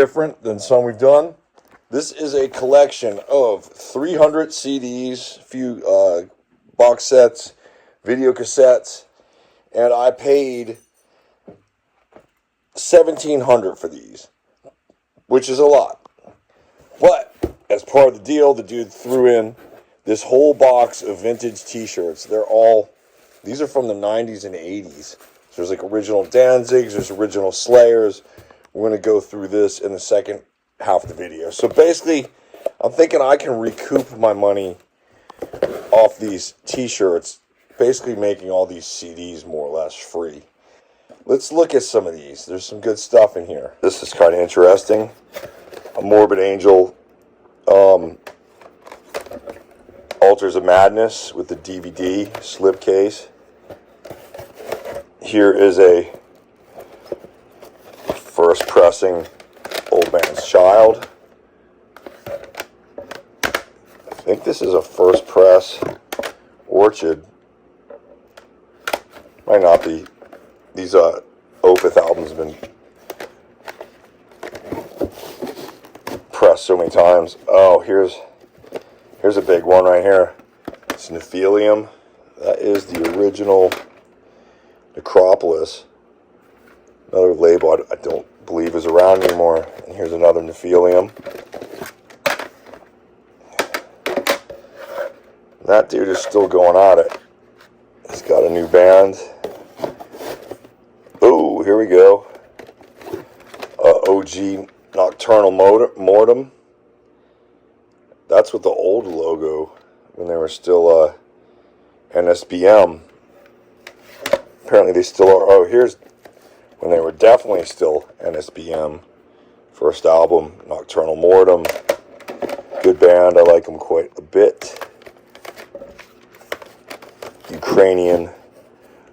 different than some we've done. This is a collection of 300 CDs, a few box sets, video cassettes, and I paid $1,700 for these, which is a lot. But as part of the deal, the dude threw in this whole box of vintage t-shirts. These are from the 90s and 80s. So there's like original Danzigs, there's original Slayers. We're going to go through this in the second half of the video. So basically, I'm thinking I can recoup my money off these t-shirts, basically making all these CDs more or less free. Let's look at some of these. There's some good stuff in here. This is kind of interesting. A Morbid Angel Altars of Madness with the DVD slipcase. Here is a first pressing Old Man's Child. I think this is a first press Orchid. Might not be. These Opeth albums have been pressed so many times. Oh, here's a big one right here. It's Nephilium. That is the original Necropolis. Another label I don't believe is around anymore. And here's another Nephilium. That dude is still going at it. He's got a new band. Oh, here we go. OG Nocturnal Mortem. That's with the old logo when they were still NSBM. Apparently they still are. Oh, here's when they were definitely still NSBM. First album, Nocturnal Mortem. Good band. I like them quite a bit. Ukrainian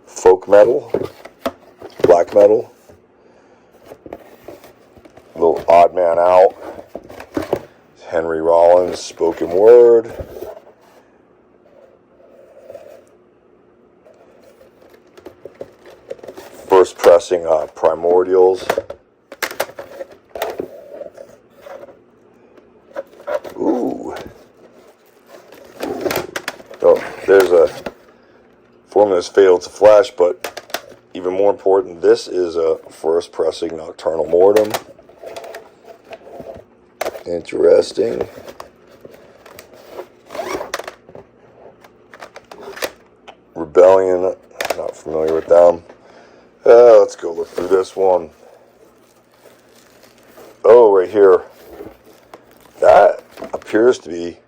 folk metal. Black metal. A little Odd Man Out. Henry Rollins, spoken word. First pressing Primordials. Ooh. Oh, there's a Formula's Fatal to Flesh, but even more important, this is a first pressing Nocturnal Mortem. Interesting. Rebellion, not familiar with them. Let's go look through this one. Oh, right here. That appears to be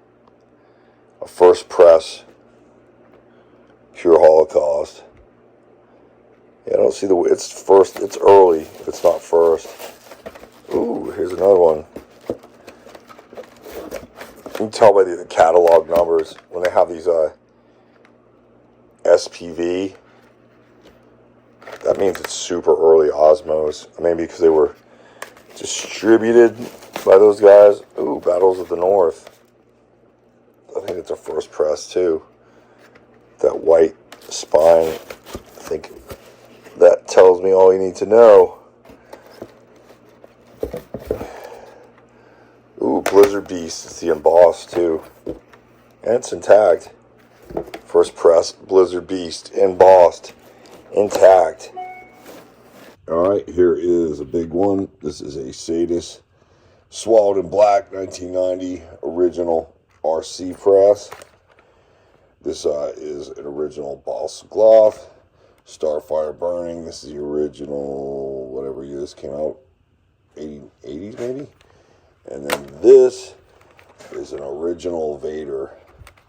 a first press Pure Holocaust. Yeah, I don't see it's first, it's early if it's not first. Ooh, here's another one. You can tell by the catalog numbers when they have these SPV. That means it's super early Osmos. Maybe because they were distributed by those guys. Ooh, Battles of the North. I think it's a first press too. That white spine. I think that tells me all you need to know. Ooh, Blizzard Beast. It's the embossed too. And it's intact. First press, Blizzard Beast, embossed, intact. Alright, here is a big one. This is a Sadist Swallowed in Black 1990 original RC press. This is an original Balsa Gloth. Starfire Burning. This is the original, whatever year this came out. 80s maybe? And then this is an original Vader,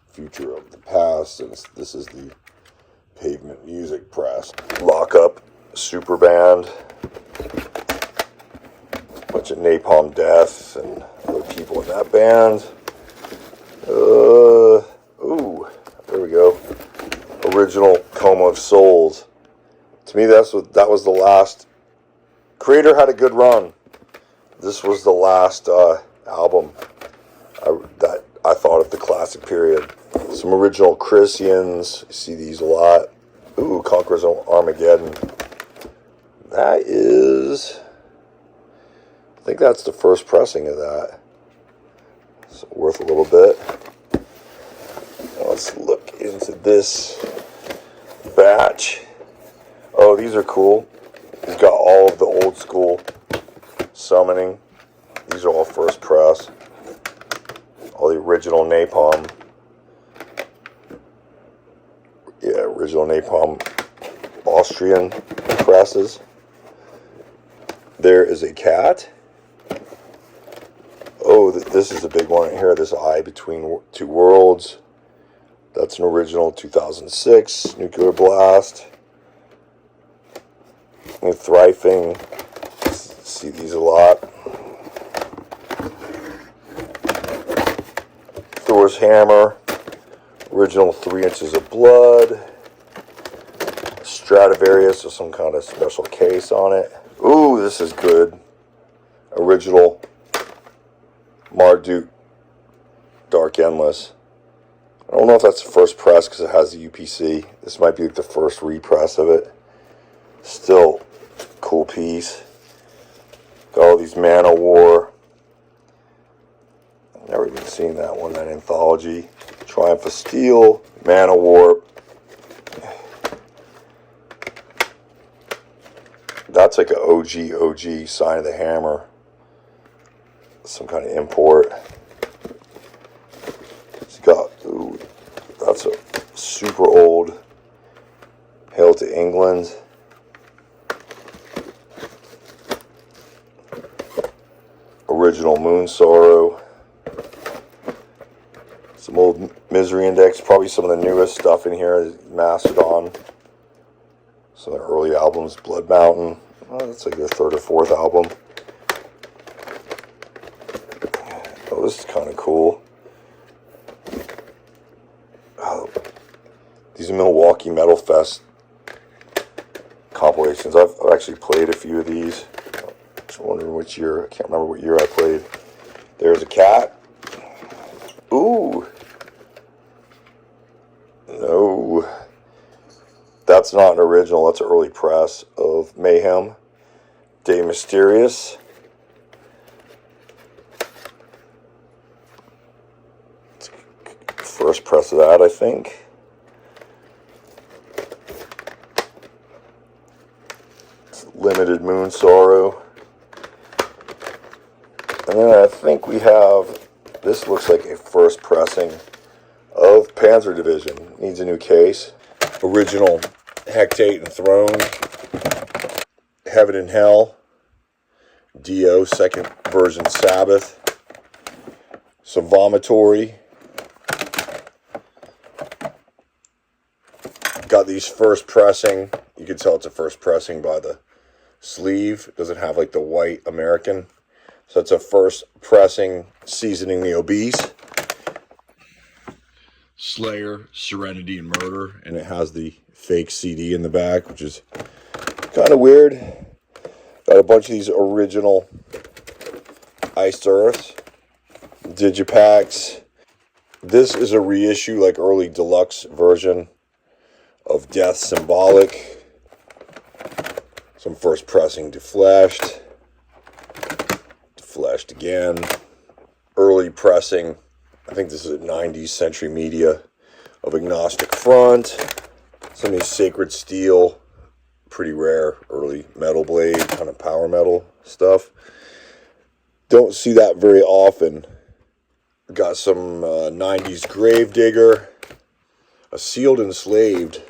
Future of the Past, and this is the Pavement Music press. Lockup, Super Band, bunch of Napalm Death and other people in that band. Ooh, there we go. Original Coma of Souls. To me, that was the last. Creator had a good run. This was the last album that I thought of the classic period. Some original Christians. You see these a lot. Ooh, Conqueror's Armageddon. That is, I think that's the first pressing of that. It's worth a little bit. Now let's look into this batch. Oh, these are cool. He's got all of the old school summoning. These are all first press. All the original Napalm. Yeah, original Napalm Austrian presses. There is a cat. Oh, this is a big one right here. This Eye Between Two Worlds. That's an original 2006 Nuclear Blast. And Thriving. See these a lot. Thor's Hammer. Original 3 inches of blood. Stradivarius with some kind of special case on it. Ooh, this is good. Original Marduk Dark Endless. I don't know if that's the first press because it has the UPC. This might be the first repress of it. Still cool piece. Got all these Mana War. I've never even seen that one, that anthology. Triumph of Steel, Mana War. That's like an OG Sign of the Hammer. Some kind of import. It's got, ooh, that's a super old Hail to England. Original Moon Sorrow. Some old Misery Index. Probably some of the newest stuff in here. Mastodon. Some of the early albums. Blood Mountain. Oh, that's like their third or fourth album. Oh, this is kind of cool. Oh, these are Milwaukee Metal Fest compilations. I've actually played a few of these. Just wondering which year. I can't remember what year I played. There's a cat. Ooh. No. That's not an original. That's an early press of Mayhem. De Mysterious. First press of that, I think. It's Limited Moon Sorrow. And then I think we have, this looks like a first pressing of Panzer Division. Needs a new case. Original Hectate and Throne. Heaven and Hell. Dio, second version Sabbath. Some Vomitory. Got these first pressing. You can tell it's a first pressing by the sleeve. It doesn't have like the white American. So it's a first pressing Seasoning the Obese. Slayer, Serenity, and Murder. And it has the fake CD in the back, which is kind of weird. Got a bunch of these original Iced Earths. Digipacks. This is a reissue, like early deluxe version of Death Symbolic. Some first pressing Defleshed. Defleshed again. Early pressing, I think this is a 90s Century Media of Agnostic Front. Some of these Sacred Steel, pretty rare early Metal Blade, kind of power metal stuff. Don't see that very often. Got some 90s Gravedigger. A Sealed Enslaved.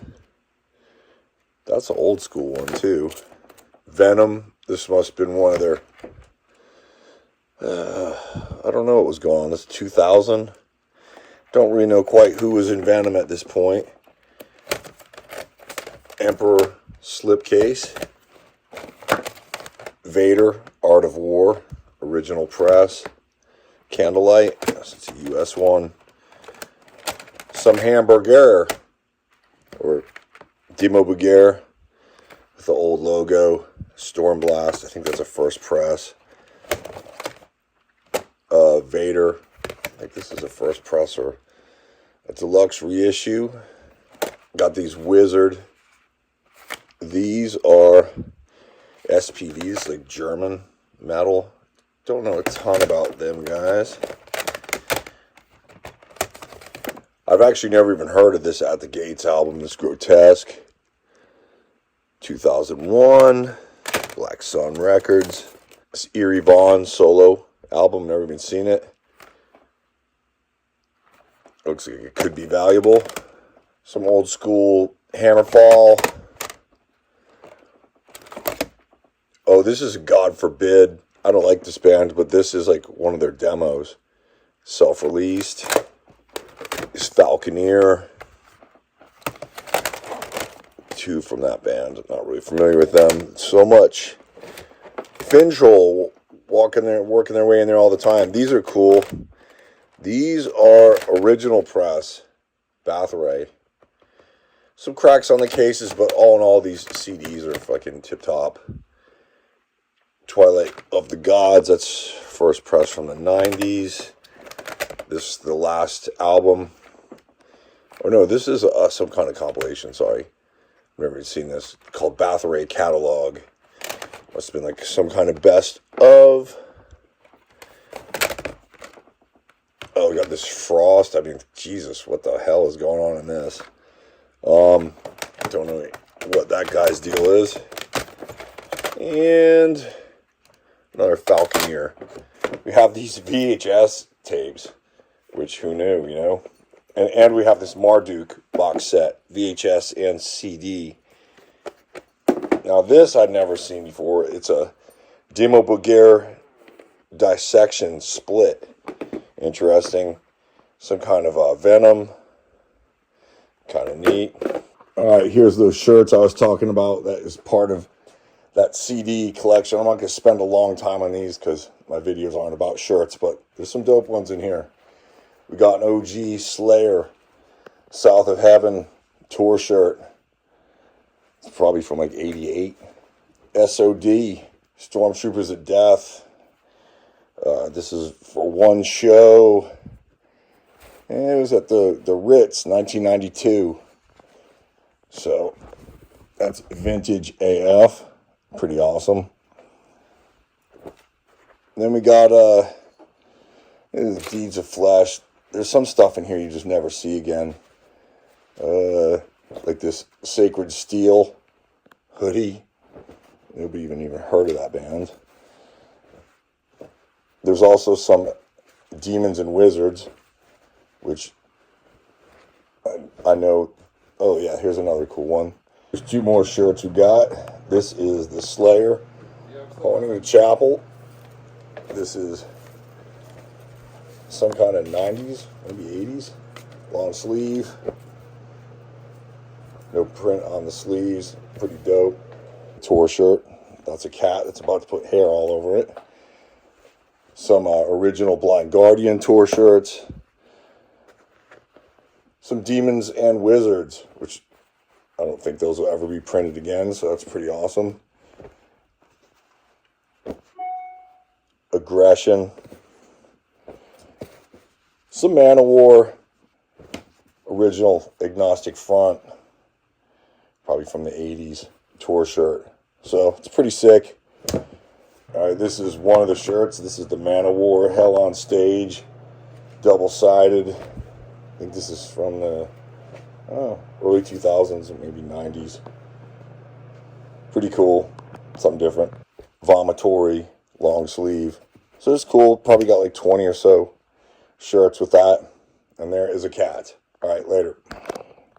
That's an old school one too. Venom. This must have been one of their... I don't know what was going on. This is 2000. Don't really know quite who was in Venom at this point. Emperor Slipcase. Vader, Art of War. Original press. Candlelight. It's a US one. Some Hamburger. Or Demo Bugger. With the old logo. Stormblast. I think that's a first press. Vader. I think this is a first press or a deluxe reissue. Got these Wizard. These are SPVs, like German metal. don't know a ton about them guys. I've actually never even heard of this At the Gates album, this Grotesque. 2001, Black Sun Records. This Eerie Vaughn solo album, never even seen it. Looks like it could be valuable. Some old school Hammerfall. Oh, this is God Forbid. I don't like this band, but this is like one of their demos. Self-released. This Falconeer. Two from that band. I'm not really familiar with them so much. Fintroll working their way in there all the time. These are cool. These are original press. Bathory. Some cracks on the cases, but all in all, these CDs are fucking tip-top. Twilight of the Gods, that's first press from the 90s. This is the last album. Oh no, this is some kind of compilation, sorry. I've never seen this. Called Bathory Catalog. Must have been like some kind of best of. Oh, we got this Frost. I mean, Jesus, what the hell is going on in this? Don't know what that guy's deal is. And another Falconeer. We have these VHS tapes, which who knew, you know? And we have this Marduk box set, VHS and CD. Now this I'd never seen before. It's a Demo Bulgare dissection split. Interesting. Some kind of Venom. Kind of neat. Alright, here's those shirts I was talking about. That is part of that CD collection. I'm not going to spend a long time on these because my videos aren't about shirts, but there's some dope ones in here. We got an OG Slayer South of Heaven tour shirt. It's probably from like 88. SOD, Stormtroopers of Death. This is for one show. And it was at the Ritz, 1992. So, that's vintage AF. Pretty awesome. And then we got Deeds of Flesh. There's some stuff in here you just never see again. Like this Sacred Steel hoodie. Nobody even heard of that band. There's also some Demons and Wizards, which I know. Oh yeah, here's another cool one. There's two more shirts we got. This is the Slayer, Haunting the Chapel. This is some kind of 90s, maybe 80s, long sleeve. No print on the sleeves, pretty dope. Tour shirt, that's a cat that's about to put hair all over it. Some original Blind Guardian tour shirts. Some Demons and Wizards, which I don't think those will ever be printed again, so that's pretty awesome. Aggression. Some Manowar. Original Agnostic Front. Probably from the 80s. Tour shirt. So, it's pretty sick. Alright, this is one of the shirts. This is the Manowar Hell on Stage. Double-sided. I think this is from the early 2000s, maybe 90s. Pretty cool. Something different. Vomitory, long sleeve. So it's cool. Probably got like 20 or so shirts with that. And there is a cat. Alright, later.